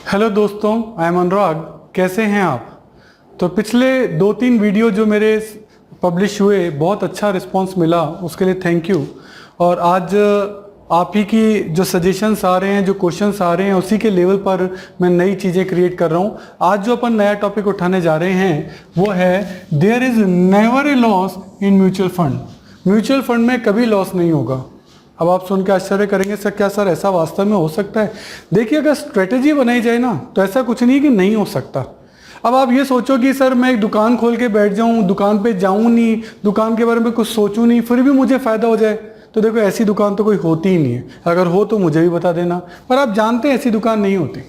Hello दोस्तों, I am अनुराग। कैसे हैं आप? तो पिछले 2-3 वीडियो जो मेरे पब्लिश हुए, बहुत अच्छा रिस्पांस मिला, उसके लिए थैंक यू। और आज आप ही की जो सजेशंस आ रहे हैं, जो क्वेश्चंस आ रहे हैं, उसी के लेवल पर मैं नई चीज़ें क्रिएट कर रहा हूँ। आज जो अपन नया टॉपिक उठाने जा रहे हैं वो है there is never a loss in mutual fund. Mutual fund में कभी लॉस नहीं होगा। अब आप सुन के आश्चर्य करेंगे, सर क्या सर ऐसा वास्तव में हो सकता है? देखिए, अगर स्ट्रेटेजी बनाई जाए ना तो ऐसा कुछ नहीं कि नहीं हो सकता। अब आप ये सोचो कि सर मैं एक दुकान खोल के बैठ जाऊं, दुकान पे जाऊं नहीं, दुकान के बारे में कुछ सोचूं नहीं, फिर भी मुझे फायदा हो जाए, तो देखो ऐसी दुकान तो कोई होती ही नहीं है। अगर हो तो मुझे भी बता देना। पर आप जानते हैं ऐसी दुकान नहीं होती।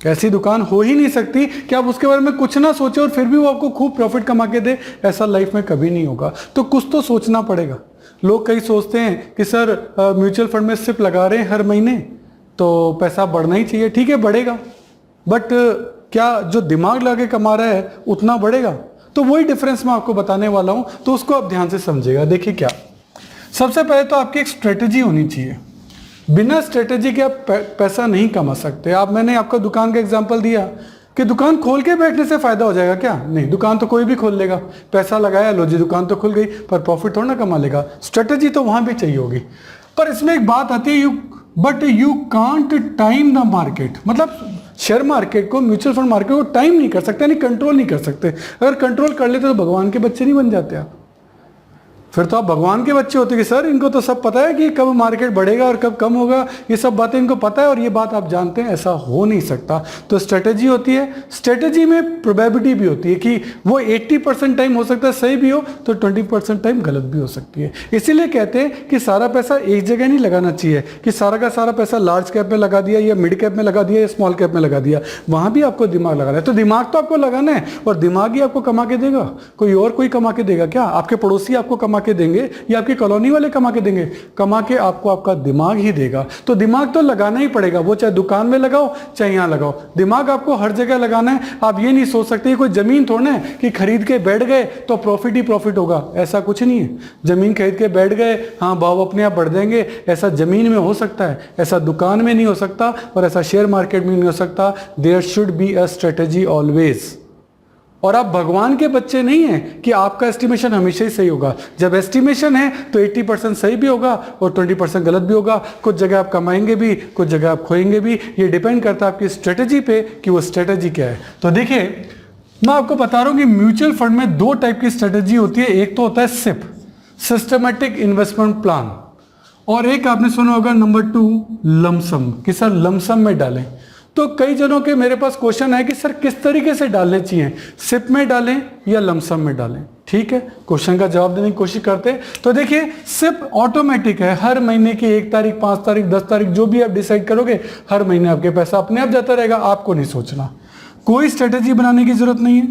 ऐसी दुकान हो ही नहीं सकती कि आप उसके बारे में कुछ ना सोचें और फिर भी वो आपको खूब प्रॉफिट कमा के दे। ऐसा लाइफ में कभी नहीं होगा। तो कुछ तो सोचना पड़ेगा। लोग कई सोचते हैं कि सर म्यूचुअल फंड में सिप लगा रहे हैं हर महीने तो पैसा बढ़ना ही चाहिए। ठीक है, बढ़ेगा, बट क्या जो दिमाग लगा के कमा रहा है उतना बढ़ेगा? तो वही डिफरेंस मैं आपको बताने वाला हूं, तो उसको आप ध्यान से समझिएगा। देखिए, क्या सबसे पहले तो आपकी एक स्ट्रेटेजी होनी चाहिए। बिना स्ट्रेटेजी के आप पैसा नहीं कमा सकते। मैंने आपको दुकान का एग्जांपल दिया कि दुकान खोल के बैठने से फायदा हो जाएगा क्या? नहीं, दुकान तो कोई भी खोल लेगा। पैसा लगाया, लो जी दुकान तो खुल गई, पर प्रॉफिट थोड़ा ना कमा लेगा। स्ट्रेटेजी तो वहां भी चाहिए होगी। पर इसमें एक बात आती है, but you can't time the market. मतलब शेयर मार्केट को, म्यूचुअल फंड मार्केट को टाइम नहीं कर सकते, यानी कंट्रोल नहीं कर सकते। अगर कंट्रोल कर लेते तो भगवान के बच्चे नहीं बन जाते आप। फिर तो आप भगवान के बच्चे होते कि सर इनको तो सब पता है कि कब मार्केट बढ़ेगा और कब कम होगा, ये सब बातें इनको पता है और ये बात आप जानते हैं। ऐसा हो नहीं सकता। तो स्ट्रेटेजी होती है। स्ट्रेटेजी में प्रोबेबिलिटी भी होती है कि वो 80% टाइम हो सकता है सही भी हो, तो 20% टाइम गलत भी हो सकती है। इसीलिए कहते हैं कि सारा पैसा एक जगह नहीं लगाना चाहिए कि सारा का सारा पैसा लार्ज कैप में लगा दिया या मिड कैप में लगा दिया या स्मॉल कैप में लगा दिया। वहां भी आपको दिमाग लगाना है। तो दिमाग तो आपको लगाना है और दिमाग ही आपको कमा के देगा। कोई कमा के देगा क्या? आपके पड़ोसी आपको कमा के देंगे या आपकी कॉलोनी वाले कमा के देंगे? कमा के आपको आपका दिमाग ही देगा। तो दिमाग तो लगाना ही पड़ेगा, वो चाहे दुकान में लगाओ चाहे यहां लगाओ। दिमाग आपको हर जगह लगाना है। आप ये नहीं सोच सकते कोई जमीन थोड़ा है कि खरीद के बैठ गए तो प्रॉफिट ही प्रॉफिट होगा। ऐसा कुछ नहीं है। जमीन खरीद के बैठ गए, हाँ भाव अपने आप बढ़ जाएंगे, ऐसा जमीन में हो सकता है, ऐसा दुकान में नहीं हो सकता और ऐसा शेयर मार्केट में नहीं हो सकता। There should be a strategy always. और आप भगवान के बच्चे नहीं हैं कि आपका एस्टिमेशन हमेशा ही सही होगा। जब एस्टिमेशन है तो 80% सही भी होगा और 20% गलत भी होगा। कुछ जगह आप कमाएंगे भी, कुछ जगह आप खोएंगे भी। ये डिपेंड करता है आपकी स्ट्रेटेजी पे कि वो स्ट्रेटेजी क्या है। तो देखिए, मैं आपको बता रहा हूं कि म्यूचुअल फंड में 2 टाइप की स्ट्रेटेजी होती है। एक तो होता है सिप, सिस्टमेटिक इन्वेस्टमेंट प्लान, और एक आपने सुना होगा नंबर 2 लमसम, कि सर लमसम में डालें। तो कई जनों के मेरे पास क्वेश्चन है कि सर किस तरीके से डालने चाहिए, सिप में डालें या लमसम में डालें? ठीक है, क्वेश्चन का जवाब देने की कोशिश करते हैं। तो देखिए, सिप ऑटोमेटिक है। हर महीने की 1 तारीख, 5 तारीख, 10 तारीख जो भी आप डिसाइड करोगे, हर महीने आपके पैसा अपने आप जाता रहेगा। आपको नहीं सोचना, कोई स्ट्रेटेजी बनाने की जरूरत नहीं है।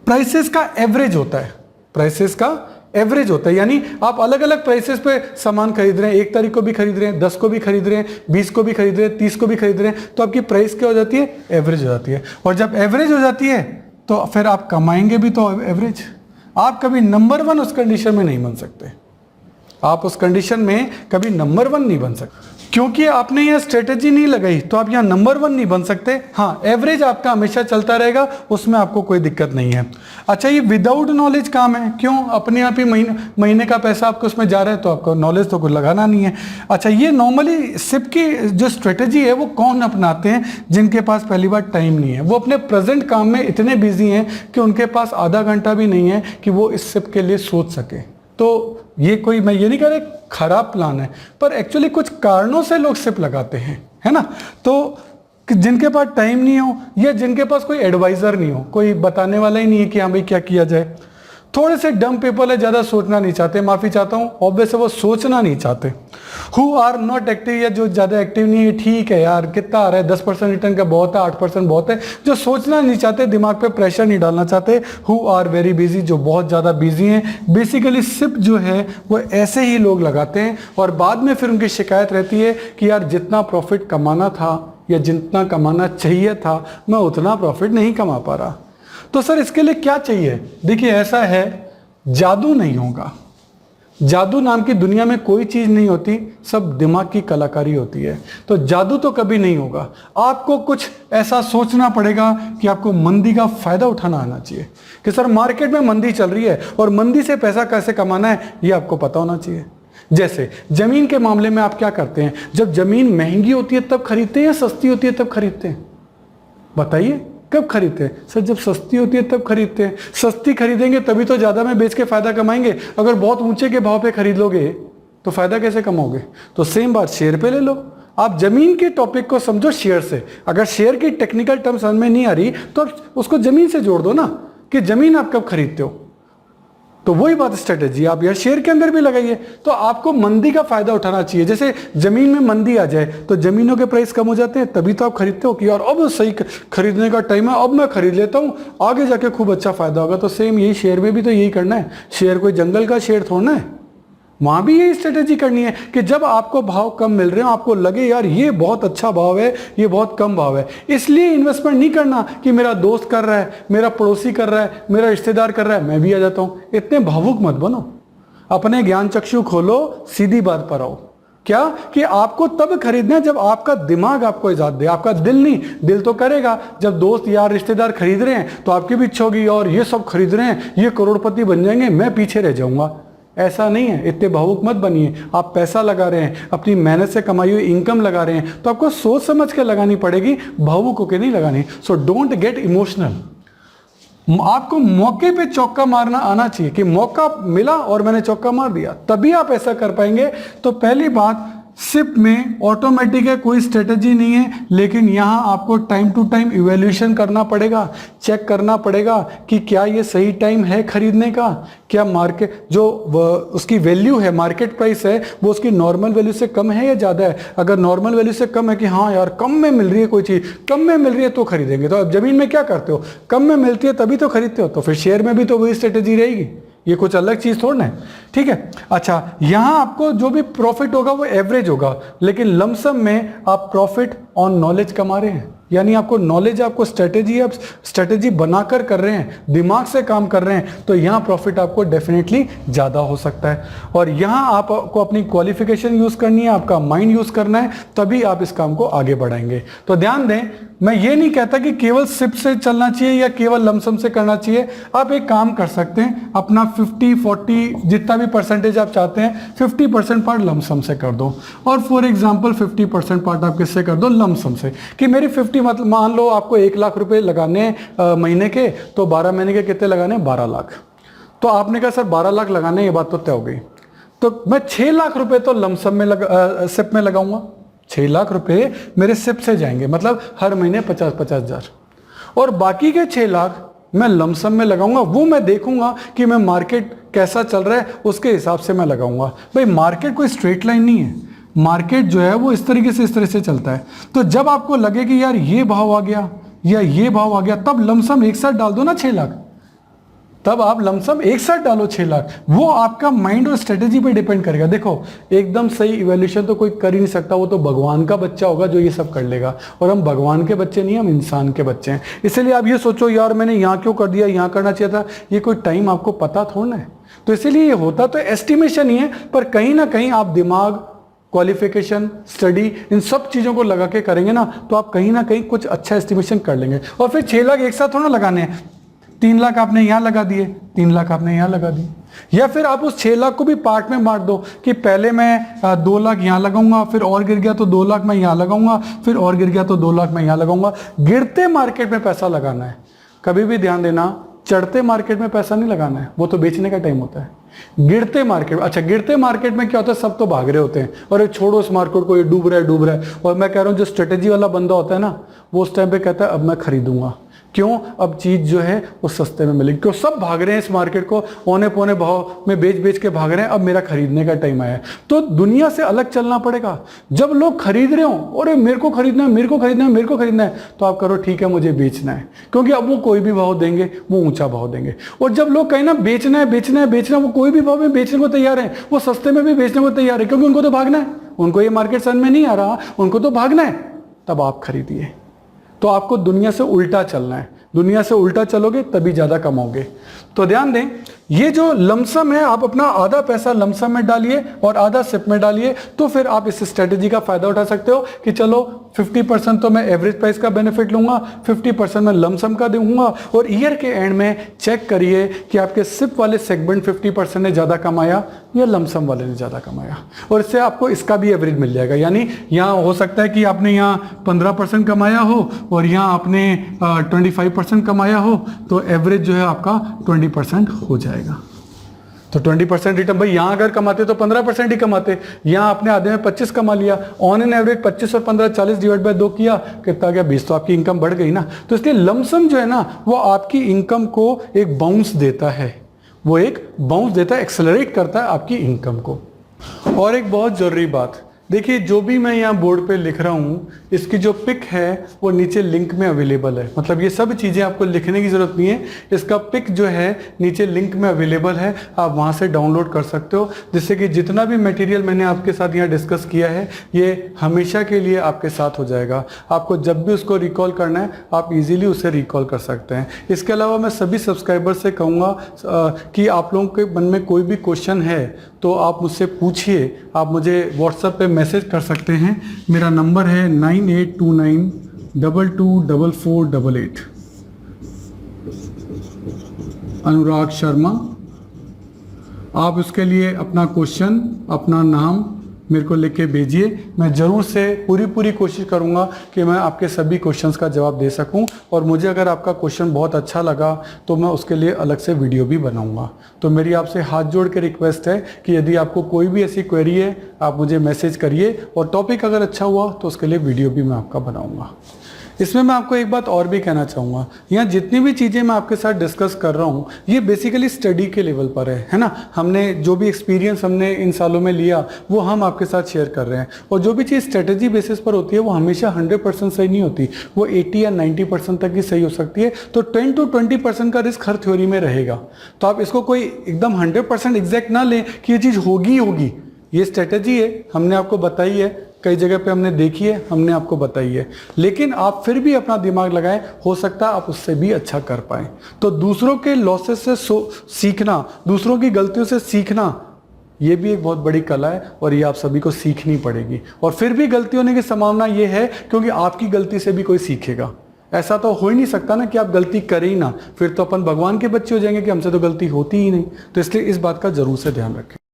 प्राइसेस का एवरेज होता है, प्राइसेस का एवरेज होता है, यानी आप अलग अलग प्राइसेस पे सामान खरीद रहे हैं। 1 तारीख को भी खरीद रहे हैं, 10 को भी खरीद रहे हैं, 20 को भी खरीद रहे हैं, 30 को भी खरीद रहे हैं, तो आपकी प्राइस क्या हो जाती है? एवरेज हो जाती है। और जब एवरेज हो जाती है तो फिर आप कमाएंगे भी तो एवरेज। आप कभी नंबर 1 उस कंडीशन में नहीं बन सकते। आप उस कंडीशन में कभी नंबर 1 नहीं बन सकते, क्योंकि आपने यह स्ट्रेटेजी नहीं लगाई। तो आप यहाँ नंबर 1 नहीं बन सकते। हाँ, एवरेज आपका हमेशा चलता रहेगा, उसमें आपको कोई दिक्कत नहीं है। अच्छा, ये विदाउट नॉलेज काम है। क्यों? अपने आप ही महीने का पैसा आपको उसमें जा रहा है, तो आपको नॉलेज तो कुछ लगाना नहीं है। अच्छा, ये नॉर्मली सिप की जो स्ट्रेटेजी है वो कौन अपनाते हैं? जिनके पास पहली बार टाइम नहीं है, वो अपने प्रेजेंट काम में इतने बिजी हैं कि उनके पास आधा घंटा भी नहीं है कि वो इस सिप के लिए सोच सके। तो ये कोई, मैं ये नहीं कह रहा खराब प्लान है, पर एक्चुअली कुछ कारणों से लोग सिप लगाते हैं, है ना। तो जिनके पास टाइम नहीं हो या जिनके पास कोई एडवाइजर नहीं हो, कोई बताने वाला ही नहीं है कि हाँ भाई क्या किया जाए, थोड़े से डम पीपल है, ज़्यादा सोचना नहीं चाहते, माफ़ी चाहता हूँ, ऑब्वियस है वो सोचना नहीं चाहते। हु आर नॉट एक्टिव, या जो ज़्यादा एक्टिव नहीं है, ठीक है यार कितना आ रहा है, 10% रिटर्न का बहुत है, 8% बहुत है, जो सोचना नहीं चाहते, दिमाग पे प्रेशर नहीं डालना चाहते। हु आर वेरी बिजी, जो बहुत ज़्यादा बिजी हैं। बेसिकली सिप जो है वो ऐसे ही लोग लगाते हैं और बाद में फिर उनकी शिकायत रहती है कि यार जितना प्रॉफिट कमाना था या जितना कमाना चाहिए था, मैं उतना प्रॉफिट नहीं कमा पा रहा। तो सर इसके लिए क्या चाहिए? देखिए, ऐसा है, जादू नहीं होगा। जादू नाम की दुनिया में कोई चीज नहीं होती, सब दिमाग की कलाकारी होती है। तो जादू तो कभी नहीं होगा, आपको कुछ ऐसा सोचना पड़ेगा कि आपको मंदी का फायदा उठाना आना चाहिए कि सर मार्केट में मंदी चल रही है और मंदी से पैसा कैसे कमाना है ये आपको पता होना चाहिए। जैसे जमीन के मामले में आप क्या करते हैं, जब जमीन महंगी होती है तब खरीदते हैं या सस्ती होती है तब खरीदते हैं? बताइए, कब खरीदते हैं? सर जब सस्ती होती है तब खरीदते हैं। सस्ती खरीदेंगे तभी तो ज्यादा में बेच के फायदा कमाएंगे। अगर बहुत ऊंचे के भाव पे खरीद लोगे तो फायदा कैसे कमाओगे? तो सेम बात शेयर पे ले लो। आप जमीन के टॉपिक को समझो शेयर से। अगर शेयर की टेक्निकल टर्म समझ में नहीं आ रही तो आप उसको जमीन से जोड़ दो ना, कि जमीन आप कब खरीदते हो। तो वही बात स्ट्रेटेजी आप यार शेयर के अंदर भी लगाइए। तो आपको मंदी का फायदा उठाना चाहिए। जैसे जमीन में मंदी आ जाए तो जमीनों के प्राइस कम हो जाते हैं, तभी तो आप खरीदते हो कि यार अब सही खरीदने का टाइम है, अब मैं खरीद लेता हूं, आगे जाके खूब अच्छा फायदा होगा। तो सेम यही शेयर में भी तो यही करना है। शेयर कोई जंगल का शेयर थोड़ा है, वहां भी यही स्ट्रेटेजी करनी है कि जब आपको भाव कम मिल रहे हो, आपको लगे यार ये बहुत अच्छा भाव है, ये बहुत कम भाव है, इसलिए इन्वेस्टमेंट नहीं करना कि मेरा दोस्त कर रहा है, मेरा पड़ोसी कर रहा है, मेरा रिश्तेदार कर रहा है, मैं भी आ जाता हूं। इतने भावुक मत बनो, अपने ज्ञान चक्षु खोलो, सीधी बात पर आओ। क्या कि आपको तब खरीदना है जब आपका दिमाग आपको इजाजत दे, आपका दिल नहीं। दिल तो करेगा जब दोस्त यार रिश्तेदार खरीद रहे हैं तो आपकी भी इच्छा होगी और ये सब खरीद रहे हैं, ये करोड़पति बन जाएंगे, मैं पीछे रह जाऊंगा। ऐसा नहीं है, इतने भावुक मत बनिए। आप पैसा लगा रहे हैं, अपनी मेहनत से कमाई हुई इनकम लगा रहे हैं, तो आपको सोच समझ के लगानी पड़ेगी, भावुक होकर नहीं लगानी। So don't get emotional. आपको मौके पे चौका मारना आना चाहिए कि मौका मिला और मैंने चौका मार दिया, तभी आप ऐसा कर पाएंगे। तो पहली बात, सिप में ऑटोमेटिक है, कोई स्ट्रेटजी नहीं है, लेकिन यहां आपको टाइम टू टाइम इवैल्यूएशन करना पड़ेगा, चेक करना पड़ेगा कि क्या ये सही टाइम है खरीदने का, क्या मार्केट जो उसकी वैल्यू है, मार्केट प्राइस है, वो उसकी नॉर्मल वैल्यू से कम है या ज़्यादा है। अगर नॉर्मल वैल्यू से कम है कि हाँ यार कम में मिल रही है, कोई चीज़ कम में मिल रही है तो खरीदेंगे। तो अब जमीन में क्या करते हो, कम में मिलती है तभी तो खरीदते हो, तो फिर शेयर में भी तो वही स्ट्रेटेजी रहेगी, ये कुछ अलग चीज थोड़ा है। ठीक है, अच्छा यहां आपको जो भी प्रॉफिट होगा वो एवरेज होगा, लेकिन लमसम में आप प्रॉफिट ऑन नॉलेज कमा रहे हैं। यानी आपको नॉलेज, आपको स्ट्रेटेजी, आप स्ट्रेटेजी बनाकर कर रहे हैं, दिमाग से काम कर रहे हैं, तो यहां प्रॉफिट आपको डेफिनेटली ज्यादा हो सकता है। और यहां आपको अपनी क्वालिफिकेशन यूज करनी है, आपका माइंड यूज करना है, तभी आप इस काम को आगे बढ़ाएंगे। तो ध्यान दें, मैं ये नहीं कहता कि केवल सिप से चलना चाहिए या केवल लमसम से करना चाहिए। आप एक काम कर सकते हैं, अपना 50-40 जितना भी परसेंटेज आप चाहते हैं, 50% पार्ट लमसम से कर दो, और फॉर एग्जांपल 50% पार्ट आप किससे कर दो, लमसम से। कि मेरी 50 मतलब मान लो आपको 1 लाख रुपए लगाने महीने के, तो 12 महीने के कितने लगाने, 12 लाख। तो आपने कहा सर 12 लाख लगाने, ये बात तो तय हो गई, तो मैं 6 लाख रुपए तो लमसम में सिप में लगाऊंगा। 6 लाख रुपए मेरे सिप से जाएंगे, मतलब हर महीने 50-50 हजार, और बाकी के 6 लाख मैं लमसम में लगाऊंगा। वो मैं देखूंगा कि मैं मार्केट कैसा चल रहा है, उसके हिसाब से मैं लगाऊंगा। भाई मार्केट कोई स्ट्रेट लाइन नहीं है, मार्केट जो है वो इस तरीके से, इस तरह से चलता है। तो जब आपको लगे कि यार ये भाव आ गया या ये भाव आ गया, तब लमसम एक साथ डाल दो ना 6 लाख, तब आप लमसम एक साथ डालो 6 लाख। वो आपका माइंड और स्ट्रेटेजी पे डिपेंड करेगा। देखो एकदम सही इवैल्यूएशन तो कोई कर ही नहीं सकता, वो तो भगवान का बच्चा होगा जो ये सब कर लेगा, और हम भगवान के बच्चे नहीं, हम इंसान के बच्चे हैं। इसलिए आप ये सोचो यार मैंने यहाँ क्यों कर दिया, यहाँ करना चाहिए था, ये कोई टाइम आपको पता थोड़ा है। तो इसीलिए ये होता तो एस्टिमेशन ही है, पर कहीं ना कहीं आप दिमाग, क्वालिफिकेशन, स्टडी, इन सब चीज़ों को लगा के करेंगे ना, तो आप कहीं ना कहीं कुछ अच्छा एस्टिमेशन कर लेंगे। और फिर 6 लाख एक साथ थोड़ा लगाने हैं, 3 लाख आपने यहाँ लगा दिए, 3 लाख आपने यहाँ लगा दिए, या फिर आप उस 6 लाख को भी पार्ट में बांट दो कि पहले मैं 2 लाख यहाँ लगाऊंगा, फिर और गिर गया तो 2 लाख मैं यहाँ लगाऊंगा, फिर और गिर गया तो 2 लाख मैं यहाँ लगाऊंगा। गिरते मार्केट में पैसा लगाना है, कभी भी ध्यान देना, चढ़ते मार्केट में पैसा नहीं लगाना है, वो तो बेचने का टाइम होता है। गिरते मार्केट, अच्छा गिरते मार्केट में क्या होता है, सब तो भाग रहे होते हैं, और छोड़ो इस मार्केट को, ये डूब रहा है डूब रहा है। और मैं कह रहा हूँ जो स्ट्रेटेजी वाला बंदा होता है ना, वो उस टाइम पे कहता है अब मैं खरीदूंगा। क्यों, अब चीज जो है वो सस्ते में मिलेगी, क्यों सब भाग रहे हैं इस मार्केट को, औने पौने भाव में बेच बेच के भाग रहे हैं, अब मेरा खरीदने का टाइम आया है। तो दुनिया से अलग चलना पड़ेगा। जब लोग खरीद रहे हो, और मेरे को खरीदना है, मेरे को खरीदना है, मेरे को खरीदना है, तो आप करो ठीक है मुझे बेचना है, क्योंकि अब वो कोई भी भाव देंगे, वो ऊंचा भाव देंगे। और जब लोग कहें ना बेचना है बेचना है बेचना है, वो कोई भी भाव में बेचने को तैयार है, वो सस्ते में भी बेचने को तैयार है, क्योंकि उनको तो भागना है, उनको ये मार्केट समझ में नहीं आ रहा, उनको तो भागना है। तब आप खरीदिए। तो आपको दुनिया से उल्टा चलना है, दुनिया से उल्टा चलोगे तभी ज्यादा कमाओगे। तो ध्यान दें, ये जो लमसम है, आप अपना आधा पैसा लमसम में डालिए और आधा सिप में डालिए, तो फिर आप इस स्ट्रेटेजी का फायदा उठा सकते हो कि चलो 50% तो मैं एवरेज प्राइस का बेनिफिट लूंगा, 50% मैं लमसम का दूंगा, और ईयर के एंड में चेक करिए कि आपके सिप वाले सेगमेंट 50% ने ज़्यादा कमाया या लमसम वाले ने ज़्यादा कमाया, और इससे आपको इसका भी एवरेज मिल जाएगा। यानी यहाँ हो सकता है कि आपने यहाँ 15% कमाया हो और यहाँ आपने 25% कमाया हो, तो एवरेज जो है आपका 20% हो जाएगा। तो 20% रिटर्न, भाई यहाँ अगर कमाते तो 15% ही कमाते, यहाँ आपने आधे में 25 कमा लिया, ऑन एन एवरेज 25 और 15 40 डिवाइड बाय 2 किया, कितना गया 20, तो आपकी इनकम बढ़ गई ना। तो इसलिए लमसम जो है ना वो आपकी इनकम को एक बाउंस देता है, वो एक बाउंस देता है, एक्सेलरेट करता है आपकी इनकम को। और एक बहुत जरूरी बात, देखिए जो भी मैं यहाँ बोर्ड पे लिख रहा हूँ इसकी जो पिक है वो नीचे लिंक में अवेलेबल है। मतलब ये सब चीज़ें आपको लिखने की ज़रूरत नहीं है, इसका पिक जो है नीचे लिंक में अवेलेबल है, आप वहाँ से डाउनलोड कर सकते हो, जिससे कि जितना भी मटेरियल मैंने आपके साथ यहाँ डिस्कस किया है ये हमेशा के लिए आपके साथ हो जाएगा। आपको जब भी उसको रिकॉल करना है आप इजीली उसे रिकॉल कर सकते हैं। इसके अलावा मैं सभी सब्सक्राइबर से कहूँगा कि आप लोगों के मन में कोई भी क्वेश्चन है तो आप मुझसे पूछिए, आप मुझे व्हाट्सएप पे मैसेज कर सकते हैं। मेरा नंबर है 9829224488। अनुराग शर्मा। आप उसके लिए अपना क्वेश्चन, अपना नाम मेरे को लिख के भेजिए, मैं ज़रूर से पूरी कोशिश करूंगा कि मैं आपके सभी क्वेश्चंस का जवाब दे सकूं। और मुझे अगर आपका क्वेश्चन बहुत अच्छा लगा तो मैं उसके लिए अलग से वीडियो भी बनाऊंगा। तो मेरी आपसे हाथ जोड़ के रिक्वेस्ट है कि यदि आपको कोई भी ऐसी क्वेरी है आप मुझे मैसेज करिए, और टॉपिक अगर अच्छा हुआ तो उसके लिए वीडियो भी मैं आपका बनाऊँगा। इसमें मैं आपको एक बात और भी कहना चाहूँगा, यहाँ जितनी भी चीज़ें मैं आपके साथ डिस्कस कर रहा हूँ ये बेसिकली स्टडी के लेवल पर है ना। हमने जो भी एक्सपीरियंस हमने इन सालों में लिया वो हम आपके साथ शेयर कर रहे हैं, और जो भी चीज़ स्ट्रेटेजी बेसिस पर होती है वो हमेशा 100% सही नहीं होती, वो 80 या 90% तक ही सही हो सकती है। तो 10 to 20% का रिस्क हर थ्योरी में रहेगा। तो आप इसको कोई एकदम 100% एग्जैक्ट ना लें कि ये चीज़ होगी होगी। ये स्ट्रेटेजी है, हमने आपको बताई है, कई जगह पे हमने देखी है, हमने आपको बताई है, लेकिन आप फिर भी अपना दिमाग लगाएं, हो सकता है आप उससे भी अच्छा कर पाएं। तो दूसरों के लॉसेस से सीखना, दूसरों की गलतियों से सीखना, ये भी एक बहुत बड़ी कला है और ये आप सभी को सीखनी पड़ेगी। और फिर भी गलती होने की संभावना ये है क्योंकि आपकी गलती से भी कोई सीखेगा। ऐसा तो हो ही नहीं सकता ना कि आप गलती करें ही ना, फिर तो अपन भगवान के बच्चे हो जाएंगे कि हमसे तो गलती होती ही नहीं। तो इसलिए इस बात का जरूर से ध्यान रखें।